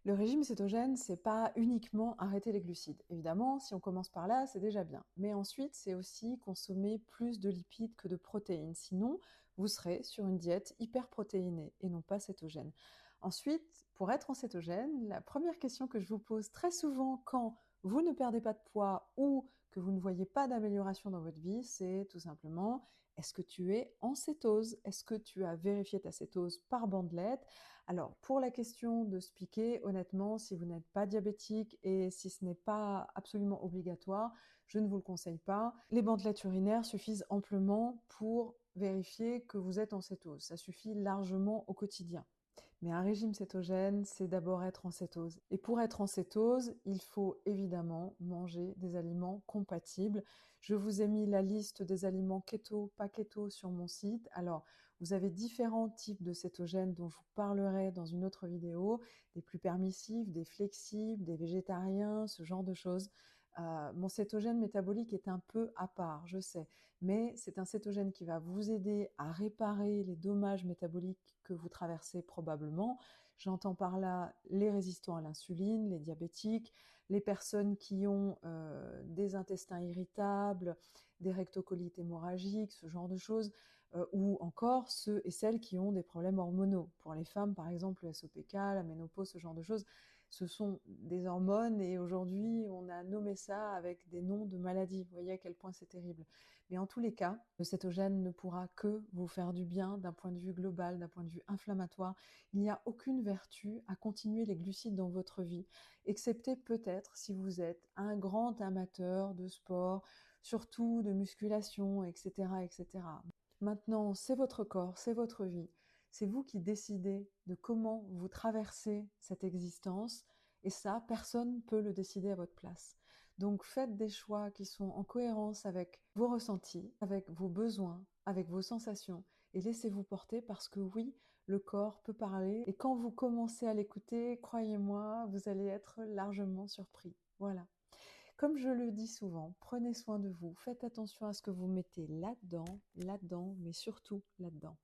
Le régime cétogène, c'est pas uniquement arrêter les glucides. Évidemment, si on commence par là, c'est déjà bien. Mais ensuite, c'est aussi consommer plus de lipides que de protéines. Sinon, vous serez sur une diète hyperprotéinée et non pas cétogène. Ensuite, pour être en cétogène, la première question que je vous pose très souvent quand vous ne perdez pas de poids ou que vous ne voyez pas d'amélioration dans votre vie, c'est tout simplement: est-ce que tu es en cétose? Est-ce que tu as vérifié ta cétose par bandelette? Alors, pour la question de se piquer, honnêtement, si vous n'êtes pas diabétique et si ce n'est pas absolument obligatoire, je ne vous le conseille pas. Les bandelettes urinaires suffisent amplement pour vérifier que vous êtes en cétose. Ça suffit largement au quotidien. Mais un régime cétogène, c'est d'abord être en cétose. Et pour être en cétose, il faut évidemment manger des aliments compatibles. Je vous ai mis la liste des aliments keto, pas keto sur mon site. Alors, vous avez différents types de cétogènes dont je vous parlerai dans une autre vidéo, des plus permissifs, des flexibles, des végétariens, ce genre de choses. Mon cétogène métabolique est un peu à part, je sais, mais c'est un cétogène qui va vous aider à réparer les dommages métaboliques que vous traversez probablement. J'entends par là les résistants à l'insuline, les diabétiques, les personnes qui ont des intestins irritables, des rectocolites hémorragiques, ce genre de choses, ou encore ceux et celles qui ont des problèmes hormonaux. Pour les femmes, par exemple, le SOPK, la ménopause, ce genre de choses, ce sont des hormones et aujourd'hui, on a nommé ça avec des noms de maladies. Vous voyez à quel point c'est terrible. Mais en tous les cas, le cétogène ne pourra que vous faire du bien d'un point de vue global, d'un point de vue inflammatoire. Il n'y a aucune vertu à continuer les glucides dans votre vie, excepté peut-être si vous êtes un grand amateur de sport, surtout de musculation, etc., etc. Maintenant, c'est votre corps, c'est votre vie. C'est vous qui décidez de comment vous traversez cette existence, et ça, personne ne peut le décider à votre place. Donc faites des choix qui sont en cohérence avec vos ressentis, avec vos besoins, avec vos sensations, et laissez-vous porter parce que oui, le corps peut parler, et quand vous commencez à l'écouter, croyez-moi, vous allez être largement surpris. Voilà. Comme je le dis souvent, prenez soin de vous, faites attention à ce que vous mettez là-dedans, mais surtout là-dedans.